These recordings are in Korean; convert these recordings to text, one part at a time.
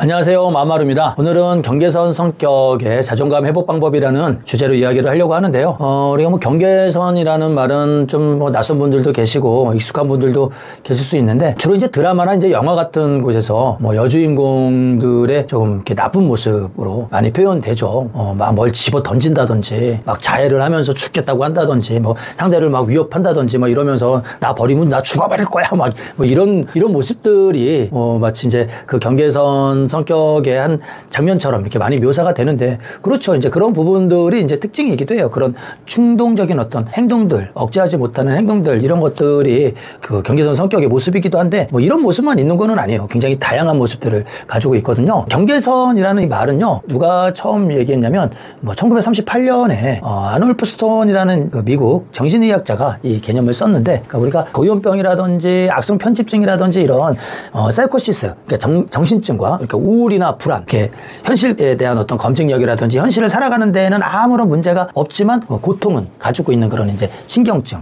안녕하세요, 마마루입니다. 오늘은 경계선 성격의 자존감 회복 방법이라는 주제로 이야기를 하려고 하는데요. 우리가 경계선이라는 말은 좀 낯선 분들도 계시고 익숙한 분들도 계실 수 있는데, 주로 이제 드라마나 이제 영화 같은 곳에서 여주인공들의 조금 이렇게 나쁜 모습으로 많이 표현되죠. 막 뭘 집어 던진다든지, 막 자해를 하면서 죽겠다고 한다든지, 상대를 막 위협한다든지, 이러면서 나 버리면 나 죽어버릴 거야, 이런 모습들이 마치 이제 그 경계선 성격의 한 장면처럼 이렇게 많이 묘사가 되는데, 그렇죠. 이제 그런 부분들이 이제 특징이기도 해요. 그런 충동적인 어떤 행동들, 억제하지 못하는 행동들, 이런 것들이 그 경계선 성격의 모습이기도 한데, 이런 모습만 있는 건 아니에요. 굉장히 다양한 모습들을 가지고 있거든요. 경계선이라는 이 말은요, 누가 처음 얘기했냐면, 1938년에, 아놀프 스톤이라는 그 미국 정신의학자가 이 개념을 썼는데, 그러니까 우리가 고연병이라든지 악성 편집증이라든지 이런, 사이코시스, 그러니까 정신증과, 그러니까 우울이나 불안, 이렇게 현실에 대한 어떤 검증력이라든지 현실을 살아가는 데에는 아무런 문제가 없지만 고통은 가지고 있는 그런 이제 신경증,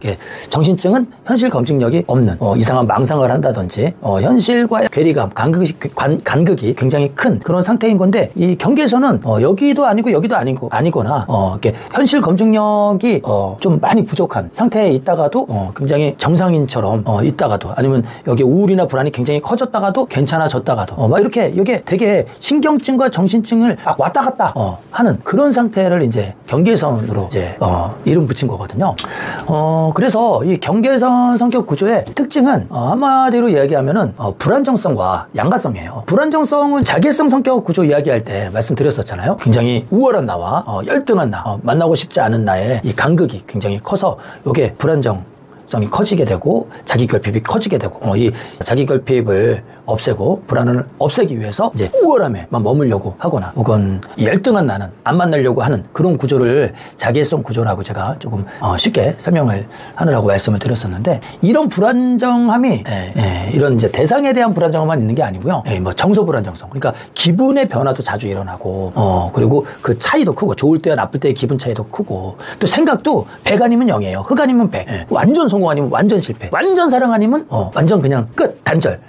정신증은 현실 검증력이 없는 이상한 망상을 한다든지 현실과의 괴리감, 간극이 굉장히 큰 그런 상태인 건데, 이 경계선은 여기도 아니고 여기도 아니거나 이렇게 현실 검증력이 좀 많이 부족한 상태에 있다가도 굉장히 정상인처럼 있다가도, 아니면 여기 우울이나 불안이 굉장히 커졌다가도 괜찮아졌다가도 이렇게 이게 되게 신경증과 정신증을 왔다 갔다 하는 그런 상태를 이제 경계선으로 이제 이름 붙인 거거든요. 그래서 이 경계선 성격 구조의 특징은 한마디로 이야기하면은 불안정성과 양가성이에요. 불안정성은 자기애성 성격 구조 이야기할 때 말씀드렸었잖아요. 굉장히 우월한 나와 열등한 나, 만나고 싶지 않은 나의 이 간극이 굉장히 커서 이게 불안정성이 커지게 되고 자기 결핍이 커지게 되고, 이 자기 결핍을 없애고 불안을 없애기 위해서 이제 우월함에만 머물려고 하거나, 혹은 열등한 나는 안 만나려고 하는 그런 구조를 자기애성 구조라고 제가 조금 쉽게 설명을 하느라고 말씀을 드렸었는데, 이런 불안정함이 이런 이제 대상에 대한 불안정함만 있는 게 아니고요. 정서 불안정성, 그러니까 기분의 변화도 자주 일어나고, 그리고 그 차이도 크고, 좋을 때와 나쁠 때의 기분 차이도 크고, 또 생각도 100 아니면 0이에요. 흑 아니면 100. 완전 성공 아니면 완전 실패. 완전 사랑 아니면 완전 그냥 끝, 단절.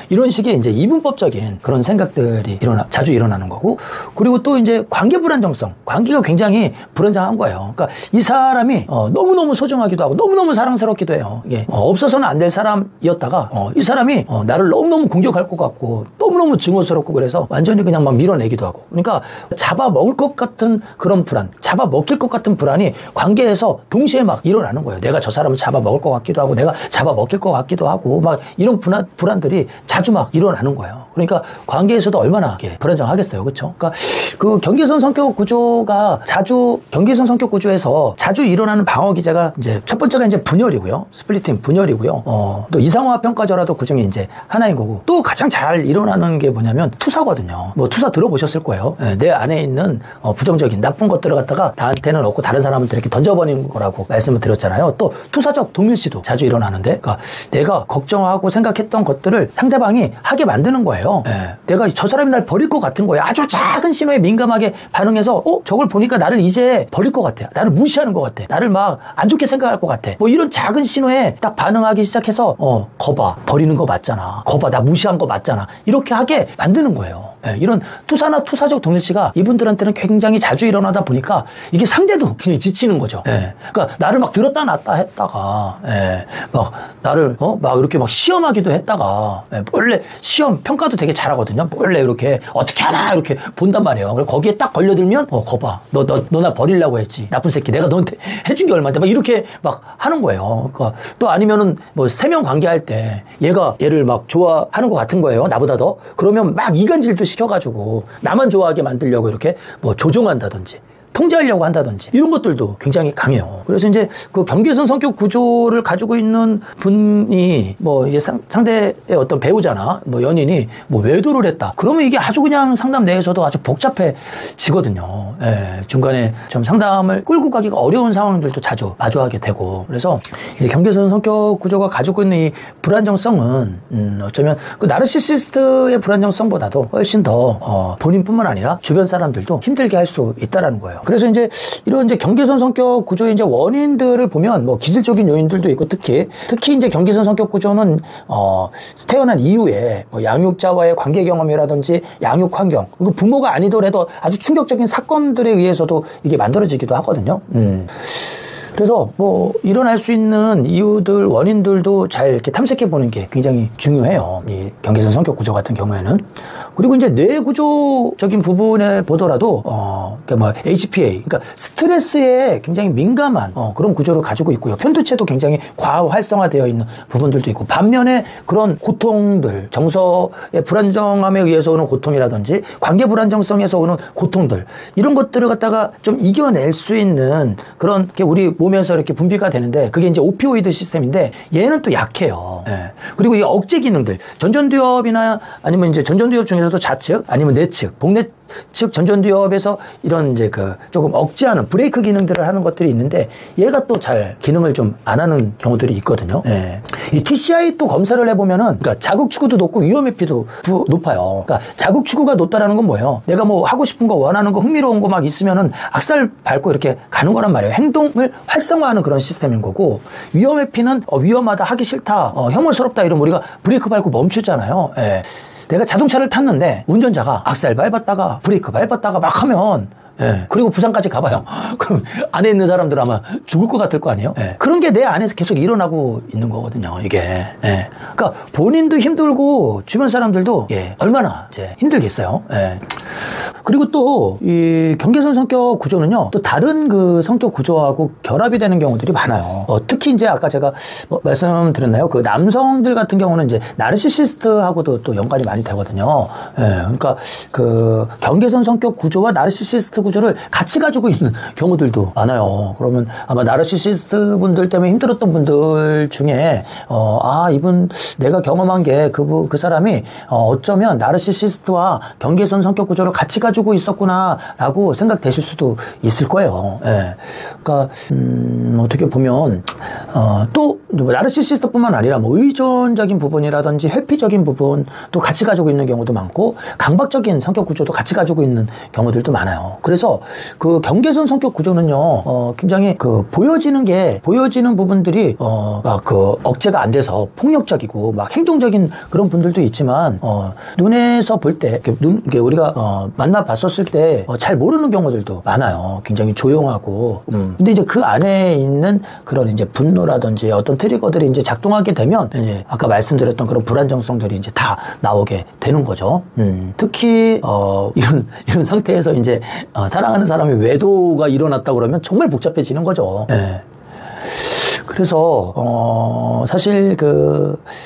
이런 식의 이제 이분법적인 그런 생각들이 자주 일어나는 거고, 그리고 또 이제 관계 불안정성, 관계가 굉장히 불안정한 거예요. 그러니까 이 사람이 너무너무 소중하기도 하고 너무너무 사랑스럽기도 해요. 이게 없어서는 안 될 사람이었다가 이 사람이 나를 너무너무 공격할 것 같고 너무너무 증오스럽고, 그래서 완전히 그냥 막 밀어내기도 하고, 그러니까 잡아먹을 것 같은 그런 불안, 잡아먹힐 것 같은 불안이 관계에서 동시에 막 일어나는 거예요. 내가 저 사람을 잡아먹을 것 같기도 하고 내가 잡아먹힐 것 같기도 하고, 막 이런 불안들이 자주 막 일어나는 거예요. 그러니까 관계에서도 얼마나 불안정하겠어요. 그렇죠? 그러니까 그 경계선 성격 구조가 경계선 성격 구조에서 자주 일어나는 방어 기제가 이제 첫 번째가 이제 분열이고요. 스플리팅 분열이고요. 또 이상화 평가절하도 그 중에 이제 하나인 거고, 또 가장 잘 일어나는 게 뭐냐면 투사거든요. 투사 들어보셨을 거예요. 내 안에 있는 부정적인 나쁜 것들을 갖다가 나한테는 없고 다른 사람한테 이렇게 던져버리는 거라고 말씀을 드렸잖아요. 또 투사적 동일시도 자주 일어나는데, 그러니까 내가 걱정하고 생각했던 것들을 상대방이 하게 만드는 거예요. 내가 저 사람이 날 버릴 것 같은 거예요. 아주 작은 신호에 민감하게 반응해서 저걸 보니까 나를 이제 버릴 것 같아, 나를 무시하는 것 같아, 나를 막 안 좋게 생각할 것 같아, 이런 작은 신호에 딱 반응하기 시작해서 거봐, 버리는 거 맞잖아, 거봐, 나 무시한 거 맞잖아, 이렇게 하게 만드는 거예요. 이런 투사나 투사적 동일시가 이분들한테는 굉장히 자주 일어나다 보니까 이게 상대도 굉장히 지치는 거죠. 그러니까 나를 막 들었다 놨다 했다가, 막 나를 막 이렇게 막 시험하기도 했다가, 원래 시험 평가도 되게 잘하거든요. 원래 이렇게 어떻게 하나 이렇게 본단 말이에요. 그래서 거기에 딱 걸려들면 거봐, 너 나 버리려고 했지, 나쁜 새끼, 내가 너한테 해준 게 얼마인데, 막 이렇게 막 하는 거예요. 그러니까 또 아니면은 3명 관계할 때 얘를 막 좋아하는 것 같은 거예요, 나보다 더. 그러면 막 이간질도 시켜가지고 나만 좋아하게 만들려고 이렇게 조종한다든지 통제하려고 한다든지, 이런 것들도 굉장히 강해요. 그래서 이제 그 경계선 성격 구조를 가지고 있는 분이 이제 상대의 어떤 배우자나 연인이 외도를 했다, 그러면 이게 아주 그냥 상담 내에서도 아주 복잡해지거든요. 중간에 좀 상담을 끌고 가기가 어려운 상황들도 자주 마주하게 되고, 그래서 이 경계선 성격 구조가 가지고 있는 이 불안정성은 어쩌면 그 나르시시스트의 불안정성보다도 훨씬 더 본인뿐만 아니라 주변 사람들도 힘들게 할 수 있다라는 거예요. 그래서 이제 이런 이제 경계선 성격 구조의 이제 원인들을 보면 뭐 기술적인 요인들도 있고 특히 이제 경계선 성격 구조는 태어난 이후에 뭐 양육자와의 관계 경험이라든지 양육 환경, 부모가 아니더라도 아주 충격적인 사건들에 의해서도 이게 만들어지기도 하거든요. 그래서 뭐 일어날 수 있는 이유들, 원인들도 잘 이렇게 탐색해 보는 게 굉장히 중요해요. 이 경계선 성격 구조 같은 경우에는. 그리고 이제 뇌 구조적인 부분에 보더라도 그러니까 뭐 HPA, 그러니까 스트레스에 굉장히 민감한 그런 구조를 가지고 있고요. 편두체도 굉장히 과활성화되어 있는 부분들도 있고, 반면에 그런 고통들, 정서의 불안정함에 의해서 오는 고통이라든지 관계 불안정성에서 오는 고통들, 이런 것들을 갖다가 좀 이겨낼 수 있는 그런 게 우리 몸에서 이렇게 분비가 되는데, 그게 이제 오피오이드 시스템인데 얘는 또 약해요. 예. 그리고 이 억제 기능들, 전전두엽이나 아니면 이제 전전두엽 중에서도 좌측 아니면 내측, 복내 측 전전두엽에서 이런 이제 그 조금 억제하는 브레이크 기능들을 하는 것들이 있는데 얘가 또 잘 기능을 좀 안 하는 경우들이 있거든요. 예. 이 TCI 또 검사를 해보면은 그러니까 자극 추구도 높고 위험 회피도 높아요. 그러니까 자극 추구가 높다라는 건 뭐예요? 내가 뭐 하고 싶은 거, 원하는 거, 흥미로운 거 막 있으면은 악살 밟고 이렇게 가는 거란 말이에요. 행동을 활성화하는 그런 시스템인 거고, 위험 회피는 위험하다, 하기 싫다, 혐오스럽다 이러면 우리가 브레이크 밟고 멈추잖아요. 예. 내가 자동차를 탔는데 운전자가 악셀 밟았다가 브레이크 밟았다가 막 하면, 예. 그리고 부산까지 가봐요. 그럼 안에 있는 사람들 아마 죽을 것 같을 거 아니에요? 예. 그런 게 내 안에서 계속 일어나고 있는 거거든요, 이게. 예. 그러니까 본인도 힘들고 주변 사람들도 얼마나 이제 힘들겠어요. 예. 그리고 또 이 경계선 성격 구조는요, 또 다른 그 성격 구조하고 결합이 되는 경우들이 많아요. 특히 이제 아까 제가 말씀드렸나요? 그 남성들 같은 경우는 이제 나르시시스트하고도 또 연관이 많이 되거든요. 예. 그러니까 그 경계선 성격 구조와 나르시시스트 구조를 같이 가지고 있는 경우들도 많아요. 그러면 아마 나르시시스트 분들 때문에 힘들었던 분들 중에 이분 내가 경험한 게 그 사람이 어쩌면 나르시시스트와 경계선 성격 구조를 같이 가지고 있었구나라고 생각되실 수도 있을 거예요. 예. 그러니까 어떻게 보면 또 나르시시스트뿐만 아니라 뭐 의존적인 부분이라든지 회피적인 부분도 같이 가지고 있는 경우도 많고, 강박적인 성격 구조도 같이 가지고 있는 경우들도 많아요. 그래서 그 경계선 성격 구조는요, 굉장히 그 보여지는 부분들이 막 그 억제가 안 돼서 폭력적이고 막 행동적인 그런 분들도 있지만, 눈에서 볼 때 우리가 만나 봤었을 때 잘 모르는 경우들도 많아요. 굉장히 조용하고. 근데 이제 그 안에 있는 그런 이제 분노라든지 어떤 트리거들이 이제 작동하게 되면 이제 아까 말씀드렸던 그런 불안정성들이 이제 다 나오게 되는 거죠. 특히 이런 상태에서 이제 사랑하는 사람의 외도가 일어났다 그러면 정말 복잡해지는 거죠. 네. 그래서 사실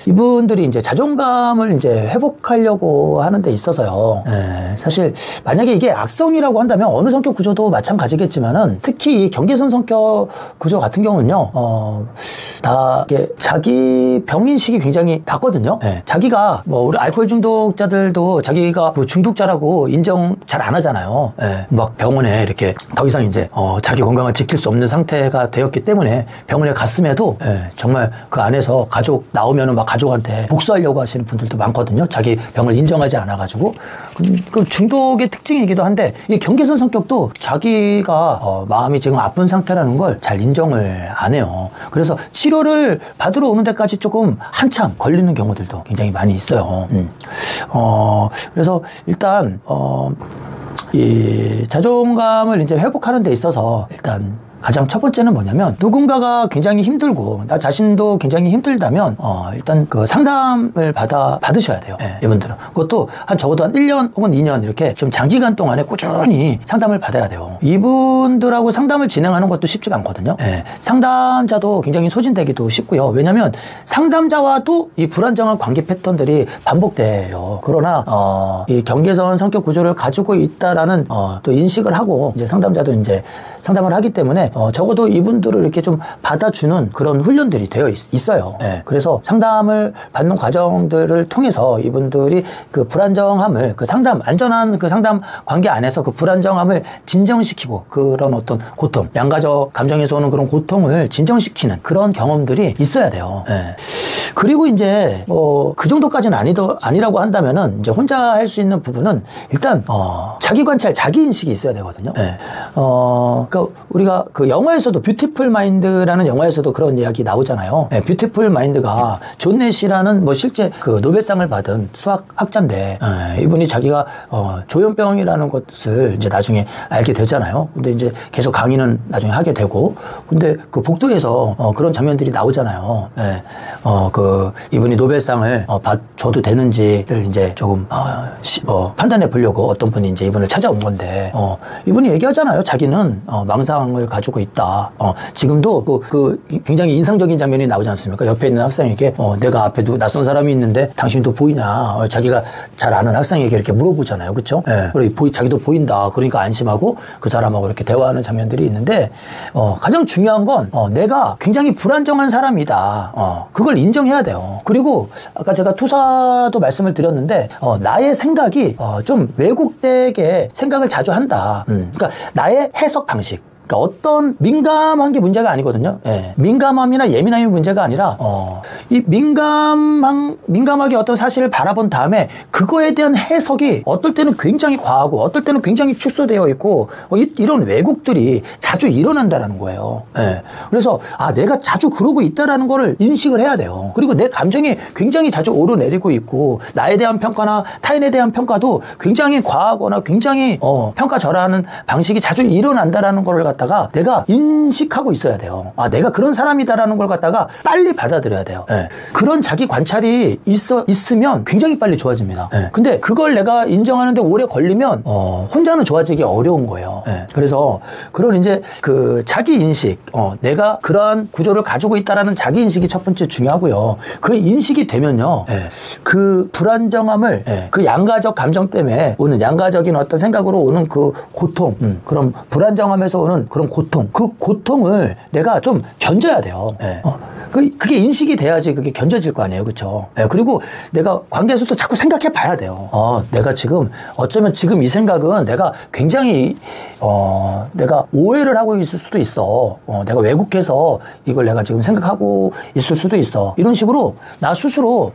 이분들이 이제 자존감을 이제 회복하려고 하는 데 있어서요. 사실 만약에 이게 악성이라고 한다면 어느 성격 구조도 마찬가지겠지만은, 특히 이 경계선 성격 구조 같은 경우는요, 다 이게 자기 병인식이 굉장히 낮거든요. 자기가 뭐 우리 알코올 중독자들도 자기가 뭐 중독자라고 인정 잘 안 하잖아요. 막 병원에 이렇게 더 이상 이제 자기 건강을 지킬 수 없는 상태가 되었기 때문에 병원에 갔음에도 정말 그 안에서 가족 나오면은 막 가족한테 복수하려고 하시는 분들도 많거든요. 자기 병을 인정하지 않아가지고. 그 중독의 특징이기도 한데, 이 경계선 성격도 자기가 마음이 지금 아픈 상태라는 걸 잘 인정을 안 해요. 그래서 치료를 받으러 오는 데까지 조금 한참 걸리는 경우들도 굉장히 많이 있어요. 그래서 일단 이 자존감을 이제 회복하는 데 있어서 일단 가장 첫 번째는 뭐냐면, 누군가가 굉장히 힘들고 나 자신도 굉장히 힘들다면 일단 그 상담을 받으셔야 돼요. 이분들은 그것도 적어도 한 1년 혹은 2년 이렇게 좀 장기간 동안에 꾸준히 상담을 받아야 돼요. 이분들하고 상담을 진행하는 것도 쉽지가 않거든요. 상담자도 굉장히 소진되기도 쉽고요. 왜냐하면 상담자와도 이 불안정한 관계 패턴들이 반복돼요. 그러나 이 경계선 성격 구조를 가지고 있다라는 또 인식을 하고 이제 상담자도 이제 상담을 하기 때문에 적어도 이분들을 이렇게 좀 받아주는 그런 훈련들이 되어 있어요. 예. 그래서 상담을 받는 과정들을 통해서 이분들이 그 불안정함을 그 상담, 안전한 그 상담 관계 안에서 그 불안정함을 진정시키고 그런 어떤 고통, 양가적 감정에서 오는 그런 고통을 진정시키는 그런 경험들이 있어야 돼요. 예. 그리고 이제 그 정도까지는 아니라고 한다면은 이제 혼자 할 수 있는 부분은 일단 자기 관찰, 자기 인식이 있어야 되거든요. 네. 그러니까 우리가 그 영화에서도 뷰티풀 마인드라는 영화에서도 그런 이야기 나오잖아요. 네, 뷰티풀 마인드가 존 내시라는 뭐 실제 그 노벨상을 받은 수학 학자인데 이분이 자기가 조현병이라는 것을 이제 나중에 알게 되잖아요. 근데 이제 계속 강의는 나중에 하게 되고, 근데 그 복도에서 그런 장면들이 나오잖아요. 네. 이분이 노벨상을 줘도 되는지를 이제 조금 판단해 보려고 어떤 분이 이제 이분을 찾아온 건데 이분이 얘기하잖아요. 자기는 망상을 가지고 있다. 지금도 굉장히 인상적인 장면이 나오지 않습니까? 옆에 있는 학생에게 내가 앞에 낯선 사람이 있는데 당신도 보이냐? 자기가 잘 아는 학생에게 이렇게 물어보잖아요. 그렇죠? 네. 그리고 자기도 보인다. 그러니까 안심하고 그 사람하고 이렇게 대화하는 장면들이 있는데 가장 중요한 건 내가 굉장히 불안정한 사람이다. 그걸 인정해야 돼요. 그리고 아까 제가 투사도 말씀을 드렸는데 나의 생각이 좀 왜곡되게 생각을 자주 한다. 그러니까 나의 해석 방식, 그러니까 어떤 민감한 게 문제가 아니거든요. 예. 민감함이나 예민함이 문제가 아니라 이 민감하게 어떤 사실을 바라본 다음에 그거에 대한 해석이 어떨 때는 굉장히 과하고 어떨 때는 굉장히 축소되어 있고 이런 왜곡들이 자주 일어난다라는 거예요. 예. 그래서 내가 자주 그러고 있다라는 거를 인식을 해야 돼요. 그리고 내 감정이 굉장히 자주 오르내리고 있고 나에 대한 평가나 타인에 대한 평가도 굉장히 과하거나 굉장히 평가절하하는 방식이 자주 일어난다라는 걸 갖다가 내가 인식하고 있어야 돼요. 내가 그런 사람이다라는 걸 갖다가 빨리 받아들여야 돼요. 네. 그런 자기 관찰이 있으면 굉장히 빨리 좋아집니다. 네. 근데 그걸 내가 인정하는데 오래 걸리면 혼자는 좋아지기 어려운 거예요. 네. 그래서 그런 이제 그 자기 인식, 내가 그러한 구조를 가지고 있다라는 자기 인식이 첫 번째 중요하고요. 그 인식이 되면요, 네. 그 불안정함을 그 양가적 감정 때문에 오는 양가적인 어떤 생각으로 오는 그 고통, 그런 불안정함에서 오는 그런 고통, 그 고통을 내가 좀 견뎌야 돼요. 네. 그게 인식이 돼야지 그게 견뎌질 거 아니에요. 그렇죠? 네. 그리고 내가 관계에서도 자꾸 생각해 봐야 돼요. 내가 지금 어쩌면 지금 이 생각은 내가 굉장히 내가 오해를 하고 있을 수도 있어. 내가 왜곡해서 이걸 내가 지금 생각하고 있을 수도 있어. 이런 식으로 나 스스로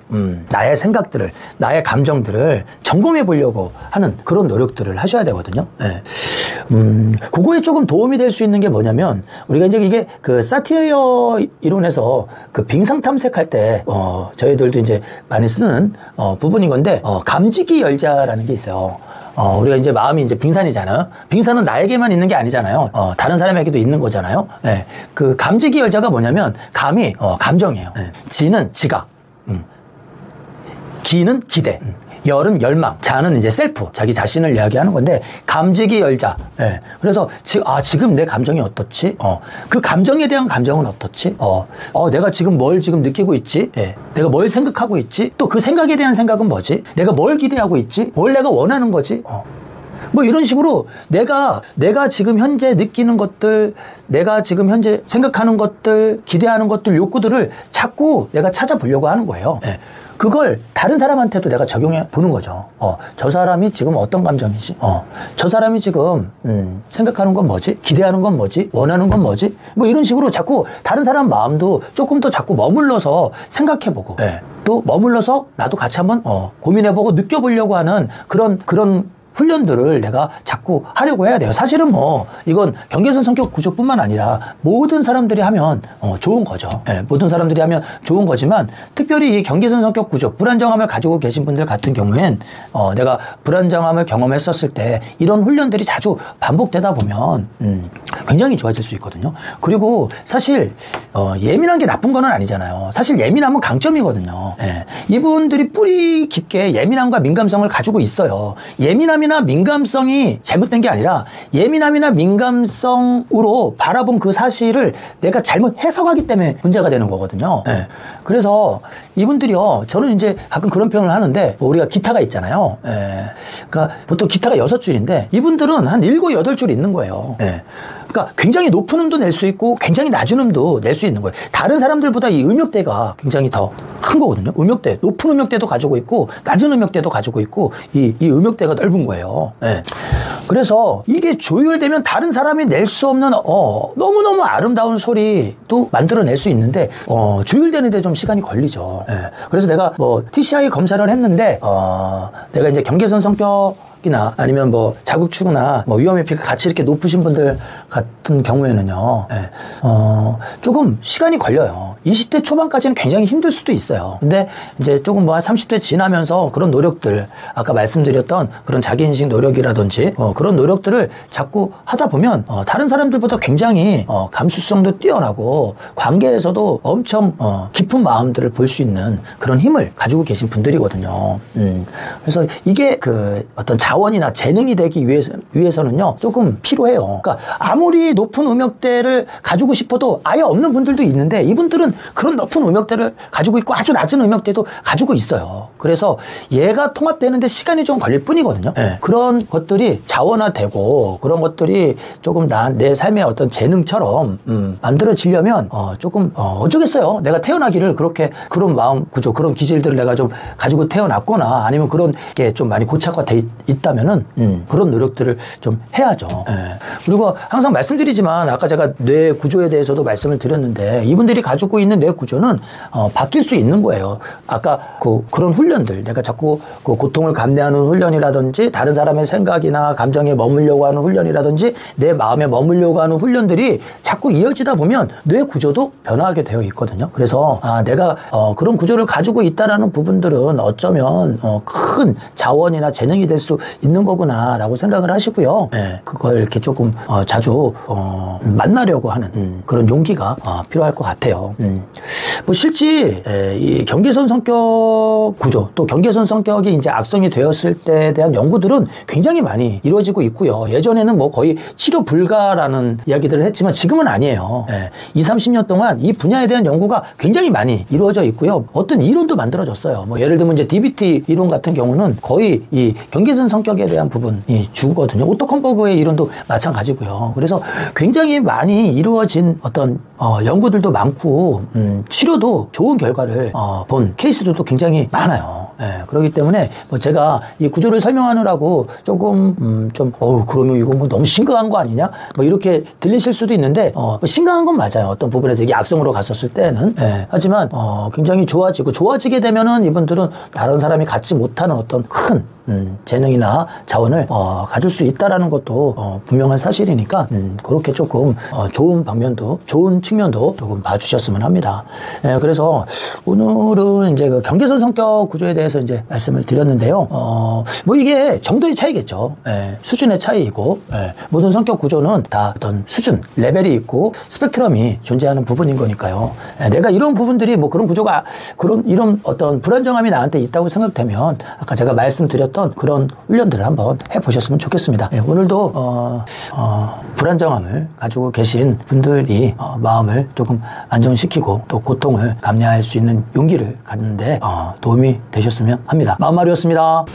나의 생각들을, 나의 감정들을 점검해 보려고 하는 그런 노력들을 하셔야 되거든요. 네. 그거에 조금 도움이 될 수 있는 게 뭐냐면, 우리가 이제 이게 그 사티어 이론에서 그 빙상 탐색할 때, 저희들도 이제 많이 쓰는, 부분인 건데, 감지기 열자라는 게 있어요. 우리가 이제 마음이 이제 빙산이잖아요. 빙산은 나에게만 있는 게 아니잖아요. 다른 사람에게도 있는 거잖아요. 네. 그 감지기 열자가 뭐냐면, 감이, 감정이에요. 네. 지는 지각, 기는 기대. 열은 열망, 자는 이제 셀프, 자기 자신을 이야기하는 건데, 감지기 열자. 예. 그래서 지금 내 감정이 어떻지? 그 감정에 대한 감정은 어떻지? 내가 지금 뭘 지금 느끼고 있지? 예. 내가 뭘 생각하고 있지? 또 그 생각에 대한 생각은 뭐지? 내가 뭘 기대하고 있지? 뭘 내가 원하는 거지? 뭐 이런 식으로 내가 지금 현재 느끼는 것들, 내가 지금 현재 생각하는 것들, 기대하는 것들, 욕구들을 자꾸 내가 찾아보려고 하는 거예요. 예. 그걸 다른 사람한테도 내가 적용해 보는 거죠. 저 사람이 지금 어떤 감정이지? 저 사람이 지금 생각하는 건 뭐지? 기대하는 건 뭐지? 원하는 건 뭐지? 뭐 이런 식으로 자꾸 다른 사람 마음도 조금 더 자꾸 머물러서 생각해보고, 네. 또 머물러서 나도 같이 한번 고민해보고 느껴보려고 하는 그런 훈련들을 내가 자꾸 하려고 해야 돼요. 사실은 뭐 이건 경계선 성격 구조뿐만 아니라 모든 사람들이 하면 좋은 거죠. 네, 모든 사람들이 하면 좋은 거지만 특별히 이 경계선 성격 구조, 불안정함을 가지고 계신 분들 같은 경우엔 내가 불안정함을 경험했었을 때 이런 훈련들이 자주 반복되다 보면 굉장히 좋아질 수 있거든요. 그리고 사실 예민한 게 나쁜 건 아니잖아요. 사실 예민함은 강점이거든요. 네, 이분들이 뿌리 깊게 예민함과 민감성을 가지고 있어요. 예민함이 예민함이나 민감성이 잘못된 게 아니라 예민함이나 민감성으로 바라본 그 사실을 내가 잘못 해석하기 때문에 문제가 되는 거거든요. 네. 그래서 이분들이요, 저는 이제 가끔 그런 표현을 하는데, 우리가 기타가 있잖아요. 네. 그러니까 보통 기타가 6줄인데 이분들은 한 7, 8줄 있는 거예요. 네. 그러니까 굉장히 높은 음도 낼 수 있고 굉장히 낮은 음도 낼 수 있는 거예요. 다른 사람들보다 이 음역대가 굉장히 더 큰 거거든요. 음역대, 높은 음역대도 가지고 있고 낮은 음역대도 가지고 있고 이 음역대가 넓은 거예요. 네. 그래서 이게 조율되면 다른 사람이 낼 수 없는 너무너무 아름다운 소리도 만들어낼 수 있는데 조율되는데 좀 시간이 걸리죠. 네. 그래서 내가 뭐 TCI 검사를 했는데 내가 이제 경계선 성격이나 아니면 뭐 자극축이나 뭐 위험회피가 같이 이렇게 높으신 분들 같은 경우에는요, 네. 조금 시간이 걸려요. 20대 초반까지는 굉장히 힘들 수도 있어요. 근데 이제 조금 뭐 한 30대 지나면서 그런 노력들, 아까 말씀드렸던 그런 자기인식 노력이라든지 그런 노력들을 자꾸 하다 보면 다른 사람들보다 굉장히 감수성도 뛰어나고 관계에서도 엄청 깊은 마음들을 볼 수 있는 그런 힘을 가지고 계신 분들이거든요. 그래서 이게 그 어떤 자원이나 재능이 되기 위해서는요 조금 필요해요. 그러니까 아무리 높은 음역대를 가지고 싶어도 아예 없는 분들도 있는데 이분들은 그런 높은 음역대를 가지고 있고 아주 낮은 음역대도 가지고 있어요. 그래서 얘가 통합되는데 시간이 좀 걸릴 뿐이거든요. 네. 그런 것들이 자원화되고 그런 것들이 조금 내 삶의 어떤 재능처럼 만들어지려면 조금 어쩌겠어요. 내가 태어나기를 그렇게 그런 마음 구조, 그런 기질들을 내가 좀 가지고 태어났거나 아니면 그런 게 좀 많이 고착화 돼 있다면은 그런 노력들을 좀 해야죠. 네. 그리고 항상 말씀드리지만 아까 제가 뇌 구조에 대해서도 말씀을 드렸는데 이분들이 가지고 있는 뇌 구조는 바뀔 수 있는 거예요. 아까 그런 훈련들, 내가 자꾸 그 고통을 감내하는 훈련이라든지 다른 사람의 생각이나 감정에 머물려고 하는 훈련이라든지 내 마음에 머물려고 하는 훈련들이 자꾸 이어지다 보면 뇌 구조도 변화하게 되어 있거든요. 그래서 내가 그런 구조를 가지고 있다라는 부분들은 어쩌면 큰 자원이나 재능이 될 수 있는 거구나라고 생각을 하시고요. 네, 그걸 이렇게 조금 자주 만나려고 하는 그런 용기가 필요할 것 같아요. 뭐 실제 이 경계선 성격 구조, 또 경계선 성격이 이제 악성이 되었을 때에 대한 연구들은 굉장히 많이 이루어지고 있고요. 예전에는 뭐 거의 치료 불가라는 이야기들을 했지만 지금은 아니에요. 20, 30년 동안 이 분야에 대한 연구가 굉장히 많이 이루어져 있고요. 어떤 이론도 만들어졌어요. 뭐 예를 들면 이제 DBT 이론 같은 경우는 거의 이 경계선 성격에 대한 부분이 주거든요. 오토 컴버그의 이론도 마찬가지고요. 그래서 굉장히 많이 이루어진 어떤 연구들도 많고 치료도 좋은 결과를 본 케이스들도 굉장히 많아요. 그렇기 때문에 뭐 제가 이 구조를 설명하느라고 조금 그러면 이거 뭐 너무 심각한 거 아니냐? 뭐 이렇게 들리실 수도 있는데 뭐 심각한 건 맞아요. 어떤 부분에서 이게 악성으로 갔었을 때는. 하지만 굉장히 좋아지게 되면은 이분들은 다른 사람이 갖지 못하는 어떤 큰 재능이나 자원을 가질 수 있다라는 것도 분명한 사실이니까 그렇게 조금 좋은 방면도, 좋은 측면도 조금 봐주셨으면 합니다. 그래서 오늘은 이제 그 경계선 성격 구조에 대해서 이제 말씀을 드렸는데요. 뭐 이게 정도의 차이겠죠. 수준의 차이이고 모든 성격 구조는 다 어떤 수준, 레벨이 있고 스펙트럼이 존재하는 부분인 거니까요. 내가 이런 부분들이 뭐 그런 구조가 이런 어떤 불안정함이 나한테 있다고 생각되면 아까 제가 말씀드렸던 그런 훈련들을 한번 해보셨으면 좋겠습니다. 오늘도 불안정함을 가지고 계신 분들이 마음을 조금 안정시키고 또 고통을 감내할 수 있는 용기를 갖는데 도움이 되셨으면 합니다. 마음마리였습니다.